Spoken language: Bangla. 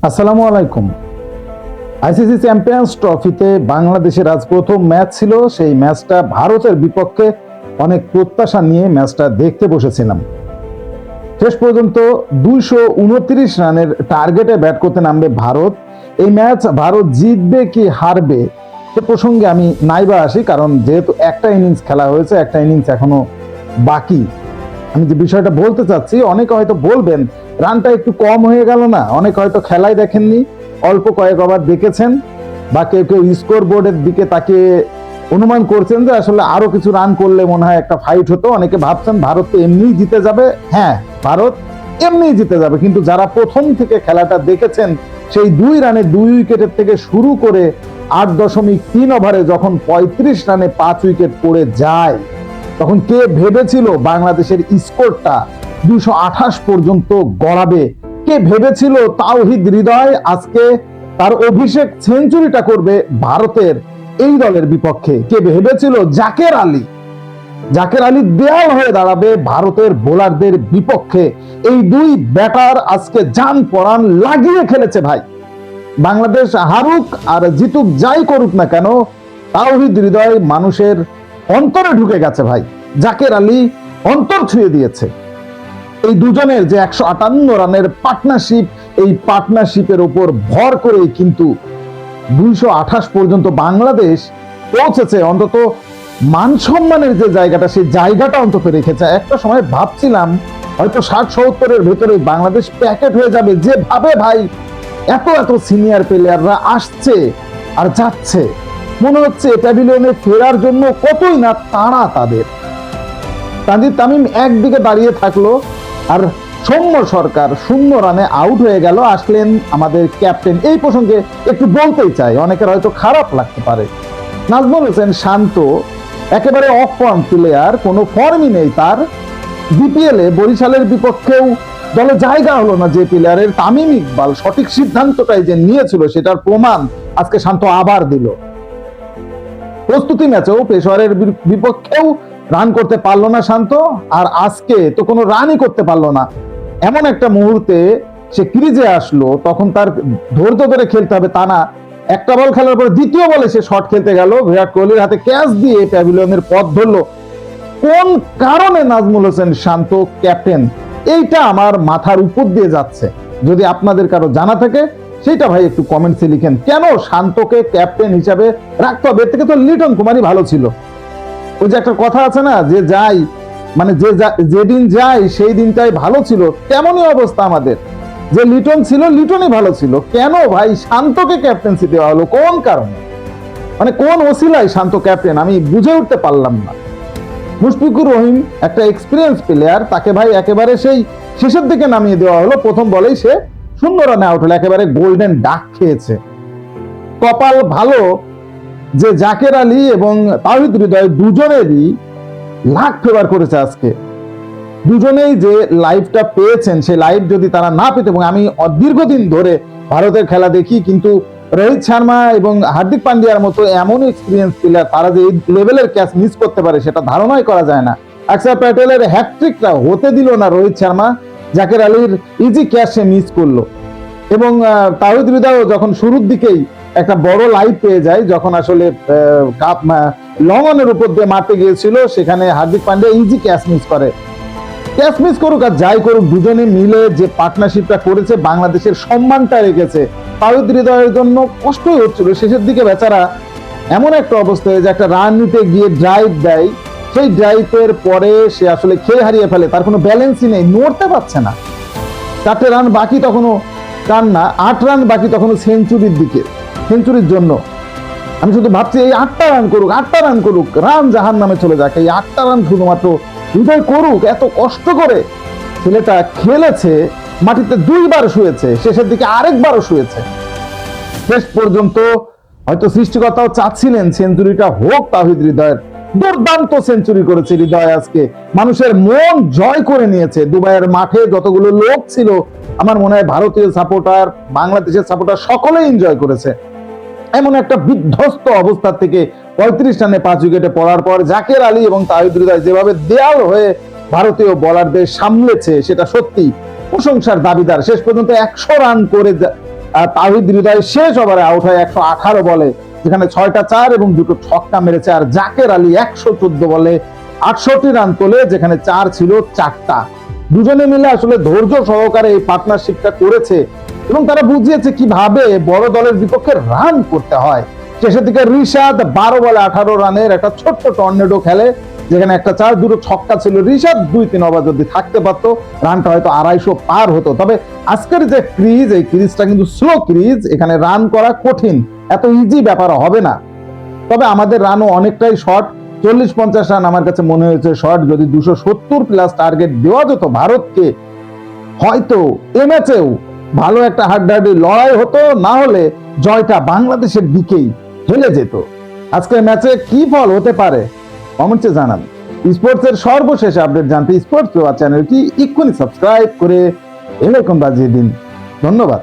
আসসালামু আলাইকুম। আইসিসি চ্যাম্পিয়ন্স ট্রফিতে বাংলাদেশের আজ প্রথম ম্যাচ ছিল। সেই ম্যাচটা ভারতের বিপক্ষে অনেক প্রত্যাশা নিয়ে ম্যাচটা দেখতে বসেছিলাম। শেষ পর্যন্ত 229 রানের টার্গেটে ব্যাট করতে নামবে ভারত। এই ম্যাচ ভারত জিতবে কি হারবে সে প্রসঙ্গে আমি নাইবা আসি, কারণ যেহেতু একটা ইনিংস খেলা হয়েছে, একটা ইনিংস এখনো বাকি। আমি যে বিষয়টা বলতে চাচ্ছি, অনেকে হয়তো বলবেন রানটা একটু কম হয়ে গেল না, অনেকে হয়তো খেলাই দেখেননি, অল্প কয়েক ওভার দেখেছেন, বা কেউ কেউ স্কোর বোর্ডের দিকে তাকিয়ে অনুমান করছেন যে আসলে আরো কিছু রান করলে মনে হয় একটা ফাইট হতো। অনেকে ভাবছেন ভারত তো এমনিই জিতে যাবে। হ্যাঁ, ভারত এমনিই জিতে যাবে, কিন্তু যারা প্রথম থেকে খেলাটা দেখেছেন, সেই 2 রানে 2 উইকেটের থেকে শুরু করে 8.3 ওভারে যখন 35 রানে 5 উইকেট পড়ে যায়, তখন কে ভেবেছিল বাংলাদেশের স্কোরটা 228 পর্যন্ত গড়াবে? কে ভেবেছিল তাওহিদ হৃদয় আজকে তার অভিষেক সেঞ্চুরিটা করবে ভারতের এই দলের বিপক্ষে? কে ভেবেছিল জাকের আলী দেয়াল হয়ে দাঁড়াবে ভারতের বোলারদের বিপক্ষে? এই দুই ব্যাটার আজকে জান পরাণ লাগিয়ে খেলেছে ভাই। বাংলাদেশ হারুক আর জিতুক, যাই করুক না কেন, তাওহিদ হৃদয় মানুষের অন্তরে ঢুকে গেছে ভাই। জাকের আলী অন্তর ছুঁয়ে দিয়েছে। এই দুজনের যে 158 রানের পার্টনারশিপ, এই পার্টনারশিপের উপর ভর করেই কিন্তু 228 পর্যন্ত বাংলাদেশ পৌঁছেছে। অন্তত মান সম্মানের যে জায়গাটা, সেই জায়গাটা অন্তত রেখেছে। একটা সময় ভাবছিলাম হয়তো 60-70-এর ভেতরে বাংলাদেশ প্যাকেট হয়ে যাবে। যেভাবে ভাই এত এত সিনিয়র প্লেয়াররা আসছে আর যাচ্ছে, মনে হচ্ছে প্যাভিলিয়নে ফেরার জন্য কতই না তাড়া তাদের। তানজিদ তামিম একদিকে দাঁড়িয়ে থাকলো, আর সৌম্য সরকার 0 রানে আউট হয়ে গেল। আসলেন আমাদের ক্যাপ্টেন। এই প্রসঙ্গে একটু বলতেই চাই, অনেকের হয়তো খারাপ লাগতে পারে। নাজমুল হোসেন শান্ত একেবারে অফ ফর্ম প্লেয়ার, কোনো ফর্মই নেই তার। বিপিএলে বরিশালের বিপক্ষেও দলে জায়গা হলো না যে প্লেয়ারের। তামিম ইকবাল সঠিক সিদ্ধান্তটাই যে নিয়েছিল সেটার প্রমাণ আজকে শান্ত আবার দিল। প্রস্তুতি ম্যাচেও পেশোয়ারের বিপক্ষেও রান করতে পারলো না শান্ত, আর আজকে তো কোনো রানই করতে পারলো না। এমন একটা মুহূর্তে সে ক্রিজে আসলো, তখন তার ধৈর্য ধরে খেলতে হবে তা না, একটা বল খেলার পরে দ্বিতীয় বলে সে শট খেলতে গেল, বিরাট কোহলির হাতে ক্যাচ দিয়ে প্যাভিলিয়নের পথ ধরলো। কোন কারণে নাজমুল হোসেন শান্ত ক্যাপ্টেন, এইটা আমার মাথার উপর দিয়ে যাচ্ছে। যদি আপনাদের কারো জানা থাকে সেটা ভাই একটু কমেন্টসে লিখেন। কেন শান্তকে ক্যাপ্টেন হিসাবে রাখতে হবে? এর থেকে তো লিটন কুমারই ভালো ছিল। ওই যে একটা কথা আছে না, যে যাই মানে যেদিন যাই সেই দিনটাই ভালো ছিল, তেমনই অবস্থা আমাদের। যে লিটন ছিল, লিটনই ভালো ছিল। কেন ভাই শান্তকে ক্যাপ্টেন্সি দেওয়া হলো? কোন কারণে, মানে কোন ওসিলায় শান্ত ক্যাপ্টেন? আমি বুঝে উঠতে পারলাম না। মুশফিকুর রহিম একটা এক্সপিরিয়েন্স প্লেয়ার, তাকে ভাই একেবারে সেই শেষের দিকে নামিয়ে দেওয়া হলো। প্রথম বলেই সে 0 রানে আউট হলো, একেবারে গোল্ডেন ডাক খেয়েছে। কপাল ভালো যে জাকের আলী এবং তাওহিদ হৃদয় দুজনেরই লাখ ফেভার করেছে আজকে। দুজনেই যে লাইভটা পেয়েছেন, সেই লাইভ যদি তারা না পেত, এবং আমি দীর্ঘদিন ধরে ভারতের খেলা দেখি, কিন্তু রোহিত শর্মা এবং হার্দিক পান্ডিয়ার মতো এমন এক্সপিরিয়েন্স প্লেয়ার, তারা যে এই লেভেলের ক্যাচ মিস করতে পারে সেটা ধারণাই করা যায় না। অক্ষর প্যাটেলের হ্যাটট্রিকটা হতে দিল না রোহিত শর্মা, জাকের আলীর ইজি ক্যাচ সে মিস করলো। এবং তাওহিদ হৃদয় যখন শুরুর দিকেই একটা বড় লাইভ পেয়ে যায়, যখন আসলে লং অনের উপর দিয়ে মারতে গিয়েছিল, সেখানে Hardik Pandya easy catch miss করে। ক্যাচ মিস করুক আর যাই করুক, দুজনে মিলে যে পার্টনারশিপটা করেছে, বাংলাদেশের সম্মানটা রেখেছে। তাওহিদ হৃদয়ের জন্য কষ্টই হচ্ছিল শেষের দিকে, বেচারা এমন একটা অবস্থায় যে একটা রান নিতে গিয়ে ড্রাইভ দেয়, সেই ড্রাইভের পরে সে আসলে খেয়ে হারিয়ে ফেলে, তার কোনো ব্যালেন্সই নেই, নড়তে পারছে না। 4টে রান বাকি তখনও, রান না 8 রান বাকি তখনও সেঞ্চুরির দিকে, সেঞ্চুরির জন্য। আমি শুধু ভাবছি এই 8টা রান করুক, 8টা রান করুক, রান জাহান নামে চলে যাক, এই 8টা রান শুধুমাত্র হৃদয় করুক। এত কষ্ট করে ছেলেটা খেলেছে, মাটিতে 2 বার শুয়েছে, শেষের দিকে আরেকবারও শুয়েছে। শেষ পর্যন্ত হয়তো সৃষ্টিকর্তাও চাচ্ছিলেন সেঞ্চুরিটা হোক তাওহিদ হৃদয়ের। দুর্দান্ত সেঞ্চুরি করেছে হৃদয় আজকে, মানুষের মন জয় করে নিয়েছে। দুবাইয়ের মাঠে যতগুলো লোক ছিল, আমার মনে হয় ভারতীয় সাপোর্টার, বাংলাদেশের সাপোর্টার সকলেই এনজয় করেছে। এমন একটা বিধ্বস্ত অবস্থা থেকে 35 রানে 5 উইকেটে পড়ার পর জাকের আলী এবং তাওহিদ হৃদয় যেভাবে দেয়াল হয়ে ভারতীয় বোলারদের সামলেছে, সেটা সত্যি প্রশংসার দাবিদার। শেষ পর্যন্ত 100 রান করে তাহিদ হৃদয় শেষ ওভারে আউট হয় 118 বলে, যেখানে 6টা 4 এবং 2টো ছক্কা মেরেছে। আর জাকের আলী 114 বলে 68 রান তোলে, যেখানে 4 ছিল 4টা। দুজনে মিলে আসলে ধৈর্য সহকারে এই পার্টনারশিপটা করেছে এবং তারা বুঝিয়েছে কিভাবে বড় দলের বিপক্ষে রান করতে হয়। শেষের দিকে রিশাদ 12 বলে 18 রানের একটা ছোট্ট টর্নেডো খেলে, যেখানে একটা 4 2টো ছক্কা ছিল। রিশাদ 2-3 ওভার যদি থাকতে পারতো রানটা হয়তো 250 পার হতো। তবে আজকের যে ক্রিজ, এই ক্রিজটা কিন্তু স্লো ক্রিজ, এখানে রান করা কঠিন, এত ইজি ব্যাপার হবে না। তবে আমাদের রানও অনেকটাই শর্ট, 40-50 রান আমার কাছে মনে হয়েছে শর্ট। যদি 270 প্লাস টার্গেট দেওয়া যেত ভারতকে, হয়তো এ ম্যাচেও ভালো একটা হাড্ডাহাড্ডি লড়াই হতো, না হলে জয়টা বাংলাদেশের দিকেই হেলে যেত। আজকের ম্যাচে কি ফল হতে পারে কমেন্টে জানান। স্পোর্টসের সর্বশেষ আপডেট জানতে স্পোর্টস চ্যানেলটি এক্ষুনি সাবস্ক্রাইব করে বেল আইকন বাজিয়ে দিন। ধন্যবাদ।